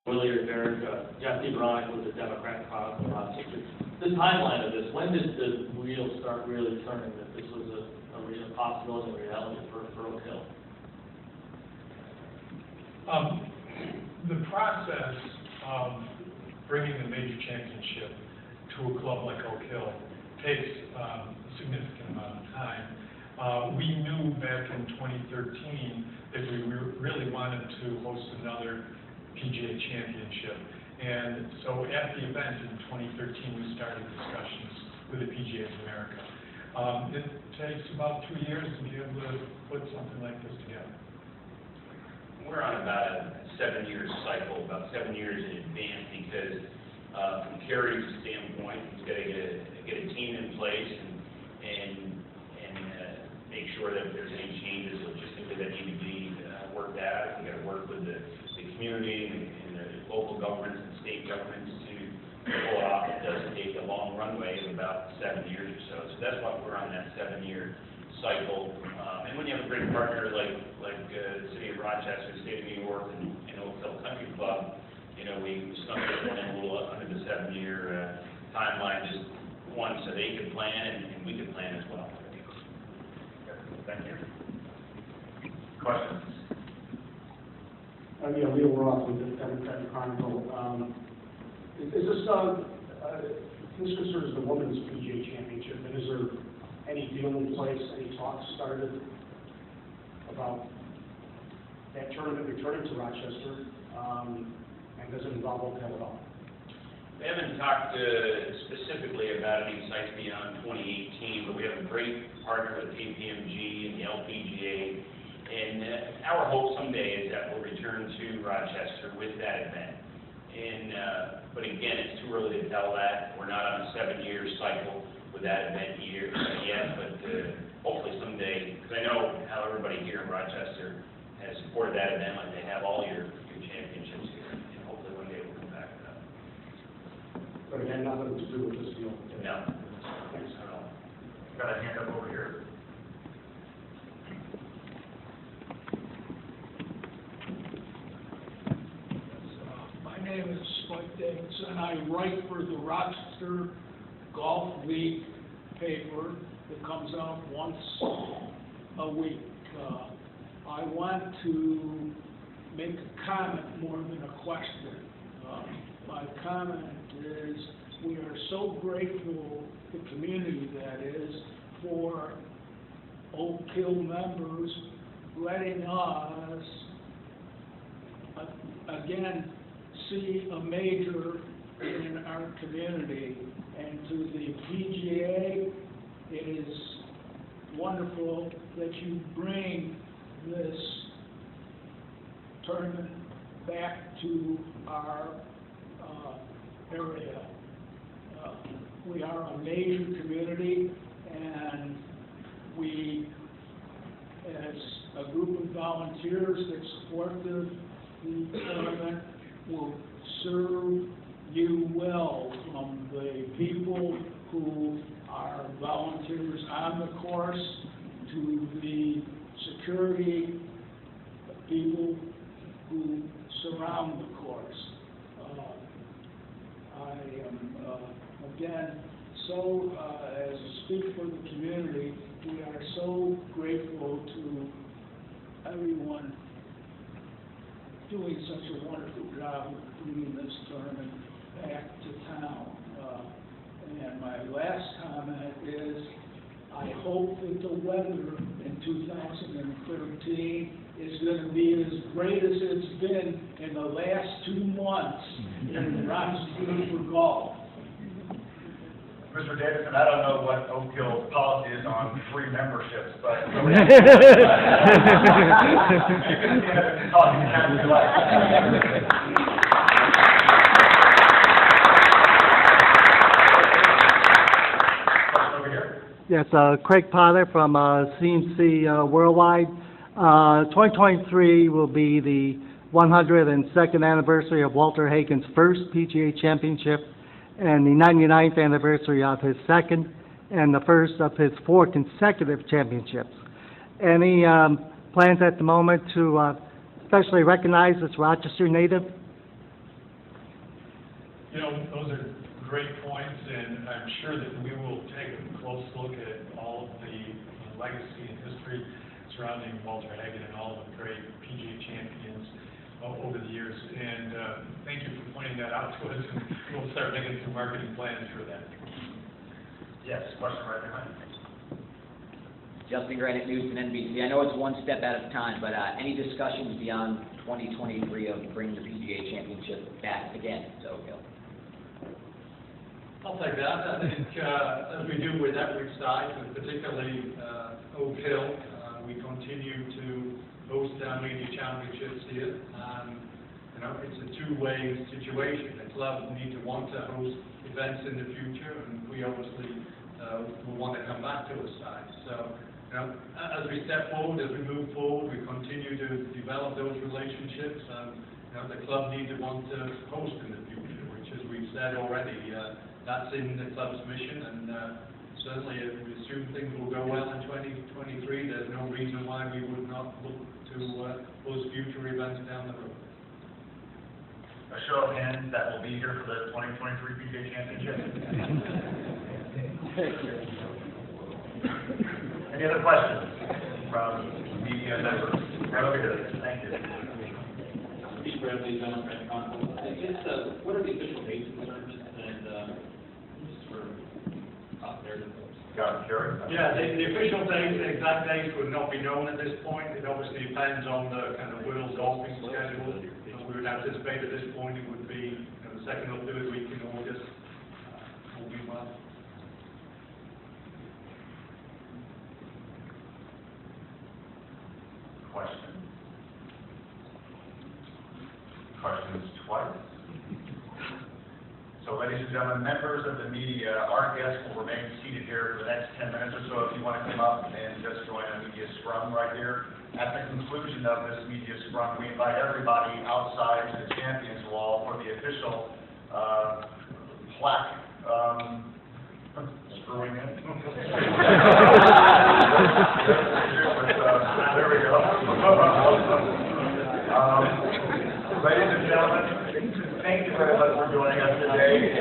Willie or Derek, Jesse Veronica was a Democrat cause in Rochester. The timeline of this, when did the wheels start really turning that this was a real possibility and reality for Oak Hill? The process of bringing the major championship to a club like Oak Hill takes a significant amount of time. We knew back in 2013 that we really wanted to host another PGA Championship. And so at the event in 2013, we started discussions with the PGA of America. It takes about 2 years to be able to put something like this together. We're on about a 7-year cycle, about 7 years in advance, because from Kerry's standpoint, he's got to get a team in place and make sure that if there's any changes logistically that need to be worked out. We've got to work with the community and the local governments and state governments to pull it off. It does take a long runway of about 7 years or so. So that's why we're on that 7-year cycle. And when you have a great partner like the City of Rochester, the State of New York, and Oak Hill Country Club, you know, we snuck this one in a little under the 7-year timeline, just one, so they could plan and we could plan as well. Thank you. Questions? Yeah, Leo Roth with the Democratic Chronicle. Is this concerns the Women's PGA Championship, and is there any deal in place, any talks started about that tournament returning to Rochester, and does it involve Oak Hill at all? We haven't talked specifically about any sites beyond 2018, but we have a great partner with KPMG and the LPGA. And our hope someday is that we'll return to Rochester with that event. But again, it's too early to tell that. We're not on a 7-year cycle with that event yet, but hopefully someday, because I know how everybody here in Rochester has supported that event like they have all your championships here. And hopefully one day we'll come back to that. But again, nothing to do with this deal. No. Thanks. Not at all. Got a hand up over here. My name is Spike Davidson. I write for the Rochester Golf League paper that comes out once a week. I want to make a comment more than a question. My comment is we are so grateful, the community that is, for Oak Hill members letting us again see a major in our community. And to the PGA, it is wonderful that you bring this tournament back to our area. We are a major community, and we, as a group of volunteers that support the tournament, will serve you well, from the people who are volunteers on the course to the security people who surround the course. I am, again, so, as a speaker for the community, we are so grateful to everyone doing such a wonderful job of bringing this tournament back to town. And my last comment is, I hope that the weather in 2013 is going to be as great as it's been in the last 2 months in Rochester for golf. Mr. Davidson, I don't know what Oak Hill's policy is on free memberships, but you can stand up and talk anytime you like. Over here. Yes, Craig Potter from C&C Worldwide. 2023 will be the 102nd anniversary of Walter Hagen's first PGA Championship, and the 99th anniversary of his second, and the first of his 4 consecutive championships. Any plans at the moment to especially recognize this Rochester native? You know, those are great points, and I'm sure that we will take a close look at all of the legacy and history surrounding Walter Hagen and all of the great PGA champions over the years. And thank you for pointing that out to us, and we'll start making some marketing plans for that. Yes, question right behind. Justin Granite, News and NBC. I know it's one step at a time, but any discussions beyond 2023 of bringing the PGA Championship back again to Oak Hill? I'll take that. I think, as we do with every site, and particularly Oak Hill, we continue to host our media championships here. You know, it's a two-way situation. The club need to want to host events in the future, and we obviously will want to come back to the site. So, you know, as we step forward, as we move forward, we continue to develop those relationships. You know, the club need to want to host in the future, which, as we've said already, that's in the club's mission, and certainly if we assume things will go well in 2023, there's no reason why we would not look to host future events down the road. A show of hands that will be here for the 2023 PGA Championship. Any other questions from media members? Right over here. Thank you. Steve Bradley, Democrat Conference. What are the official dates of the tournament, and just for out there? Got it, Kerry? Yeah, the official dates, the exact dates would not be known at this point. It obviously depends on the kind of world golfing schedule. We would anticipate at this point it would be, you know, the second or third week in August. Will be well. Question? Questions twice? So, ladies and gentlemen, members of the media, our guests will remain seated here for the next 10 minutes or so. If you want to come up and just join a media scrum right here. At the conclusion of this media scrum, we invite everybody outside to the champions wall for the official plaque screwing in. There we go. Ladies and gentlemen, thank you very much for joining us today.